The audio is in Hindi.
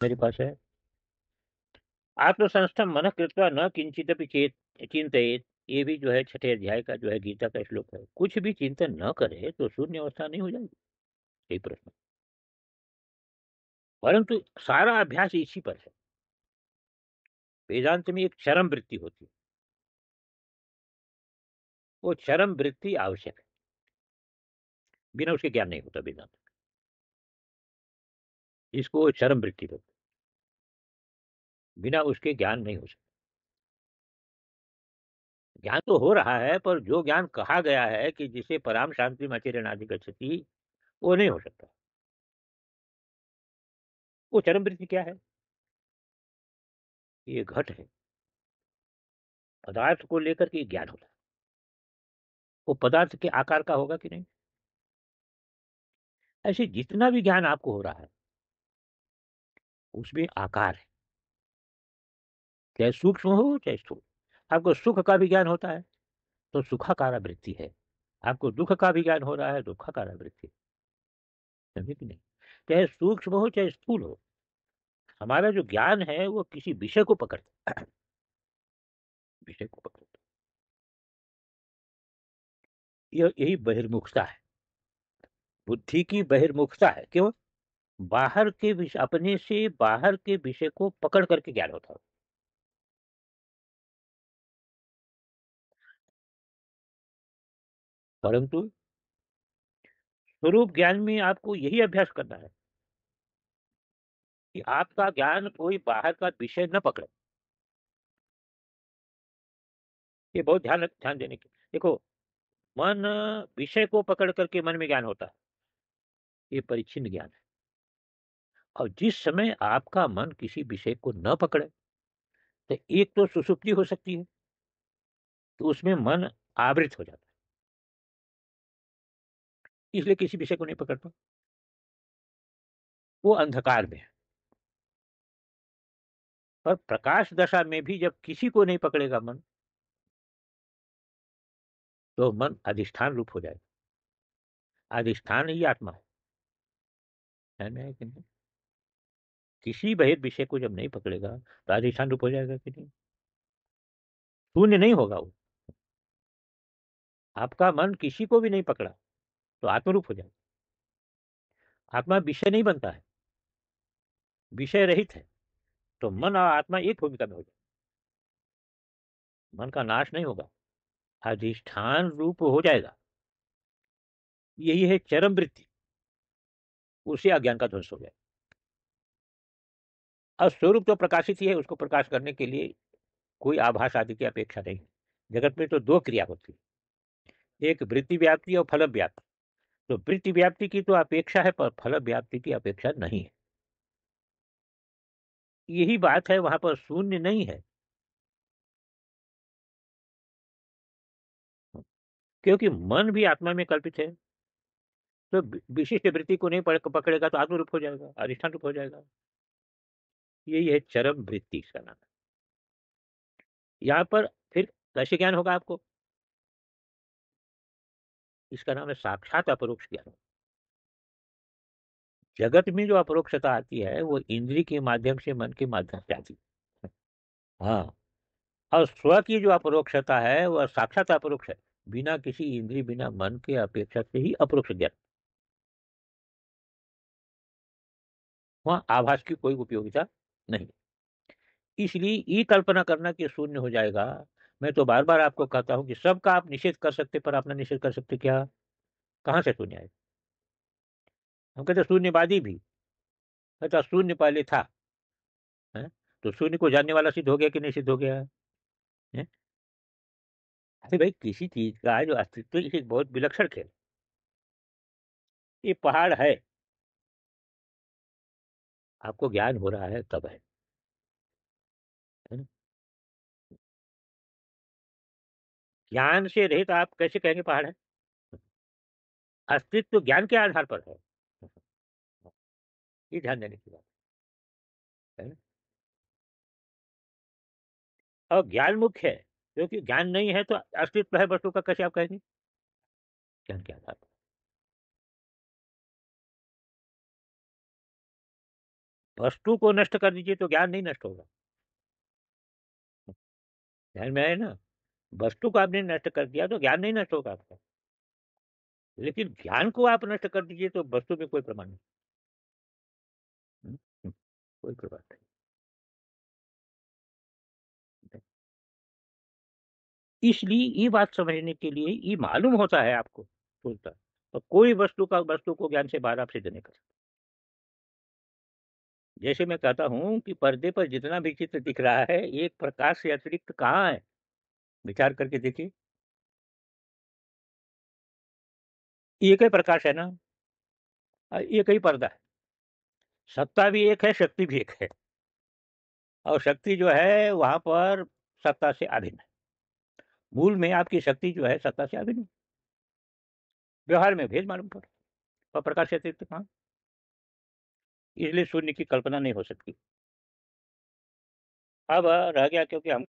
मेरे पास है। आत्मसंस्थम मन कृत्वा न किंचिदपि चेत चिंतित, ये भी जो है छठे अध्याय का जो है गीता का श्लोक है। कुछ भी चिंतन न करे तो शून्य अवस्था नहीं हो जाएगी। यही प्रश्न। परंतु सारा अभ्यास इसी पर है। वेदांत में एक चरम वृत्ति होती है, वो चरम वृत्ति आवश्यक है। बिना उसके ज्ञान नहीं होता वेदांत। इसको चरम वृत्ति बोलते हैं। बिना उसके ज्ञान नहीं हो सकता। ज्ञान तो हो रहा है, पर जो ज्ञान कहा गया है कि जिसे पराम शांति मचिरनादि गच्छति, वो नहीं हो सकता। वो चरम वृत्ति क्या है? ये घट है। पदार्थ को लेकर के ज्ञान होता है। वो पदार्थ के आकार का होगा कि नहीं? ऐसे जितना भी ज्ञान आपको हो रहा है उसमें आकार है, चाहे सूक्ष्म हो चाहे स्थूल। आपको सुख का भी ज्ञान होता है तो सुखाकार वृत्ति है। आपको दुख का भी ज्ञान हो रहा है, दुखाकार वृत्ति। समझे कि नहीं? चाहे सूक्ष्म हो चाहे स्थूल हो, हमारा जो ज्ञान है वो किसी विषय को पकड़ता है। विषय को पकड़ता है। यही बहिर्मुखता है। बुद्धि की बहिर्मुखता है। क्यों? बाहर के विषय, अपने से बाहर के विषय को पकड़ करके ज्ञान होता है। परंतु स्वरूप ज्ञान में आपको यही अभ्यास करना है कि आपका ज्ञान कोई बाहर का विषय न पकड़े। ये बहुत ध्यान देने की। देखो, मन विषय को पकड़ करके मन में ज्ञान होता है, ये परिच्छिन्न ज्ञान है। और जिस समय आपका मन किसी विषय को न पकड़े, तो एक तो सुषुप्ति हो सकती है, तो उसमें मन आवृत हो जाता है, इसलिए किसी विषय को नहीं पकड़ता। वो अंधकार में है। पर प्रकाश दशा में भी जब किसी को नहीं पकड़ेगा मन, तो मन अधिष्ठान रूप हो जाएगा। अधिष्ठान ही आत्मा है ना कि नहीं? किसी बहिर् विषय को जब नहीं पकड़ेगा तो अधिष्ठान रूप हो जाएगा कि नहीं? शून्य नहीं होगा वो। आपका मन किसी को भी नहीं पकड़ा तो आत्मरूप हो जाएगा। आत्मा विषय नहीं बनता है, विषय रहित है। तो मन और आत्मा एक भूमिका में हो जाए। मन का नाश नहीं होगा, अधिष्ठान रूप हो जाएगा। यही है चरम वृत्ति। उसे अज्ञान का ध्वंस हो जाए। और स्वरूप तो प्रकाशित ही है, उसको प्रकाश करने के लिए कोई आभास आदि की अपेक्षा नहीं। जगत में तो दो क्रिया होती है, एक वृत्ति व्याप्ति और फल व्याप्ति। तो वृत्ति व्याप्ति की तो अपेक्षा है, पर फल व्याप्ति की अपेक्षा नहीं है। यही बात है, वहां पर शून्य नहीं है। क्योंकि मन भी आत्मा में कल्पित है। तो विशिष्ट वृत्ति को नहीं पकड़ेगा तो आत्मरूप हो जाएगा, अधिष्ठान रूप हो जाएगा। यही है चरम वृत्ति, इसका नाम है। यहाँ पर फिर कैसे ज्ञान होगा आपको? इसका नाम है साक्षात अपरोक्ष ज्ञान। जगत में जो अपरोक्षता आती है वो इंद्रिय के माध्यम से, मन के माध्यम से आती है। हाँ। और स्व की जो अपरोक्षता है वह साक्षात अपरोक्ष है, बिना किसी इंद्रिय, बिना मन के अपेक्षा से ही अपरोक्ष ज्ञान। वहां आभास की कोई उपयोगिता नहीं। इसलिए ये कल्पना करना कि शून्य हो जाएगा। मैं तो बार बार आपको कहता हूं कि सबका आप निषेध कर सकते, पर अपना निषेध कर सकते क्या? कहां से शून्य आएगा? हम कहते शून्यवादी भी कहता शून्य पहले था। है? तो शून्य को जानने वाला सिद्ध हो गया कि नहीं सिद्ध हो गया है? अरे भाई, किसी चीज का जो अस्तित्व है, एक बहुत विलक्षण खेल। ये पहाड़ है, आपको ज्ञान हो रहा है तब है ना? ज्ञान से रहित आप कैसे कहेंगे पहाड़ है? अस्तित्व ज्ञान के आधार पर है। ये ध्यान देने की बात है ना? और ज्ञान मुख्य है, क्योंकि ज्ञान नहीं है तो अस्तित्व है वस्तु का कैसे आप कहेंगे? ज्ञान के आधार पर। वस्तु को नष्ट कर दीजिए तो ज्ञान नहीं नष्ट होगा। ध्यान में आए ना? वस्तु को आपने नष्ट कर दिया तो ज्ञान नहीं नष्ट होगा आपका, लेकिन ज्ञान को आप नष्ट कर दीजिए तो वस्तु में कोई प्रमाण नहीं। हम्म, हम्म, कोई प्रमाण नहीं। इसलिए ये बात समझने के लिए ये मालूम होता है आपको, सोचता, और कोई वस्तु को ज्ञान से बाहर आप सिद्ध नहीं कर सकते। जैसे मैं कहता हूं कि पर्दे पर जितना भी चित्र दिख रहा है, एक प्रकाश से अतिरिक्त कहाँ है? विचार करके देखिए, एक ही प्रकाश है ना, एक ही पर्दा है। सत्ता भी एक है, शक्ति भी एक है, और शक्ति जो है वहां पर सत्ता से अभिन्न है। मूल में आपकी शक्ति जो है सत्ता से अभिन्न है। व्यवहार में भेद मालूम पड़ा, और प्रकाश से अतिरिक्त कहाँ? इसलिए शून्य की कल्पना नहीं हो सकती। अब रह गया, क्योंकि हम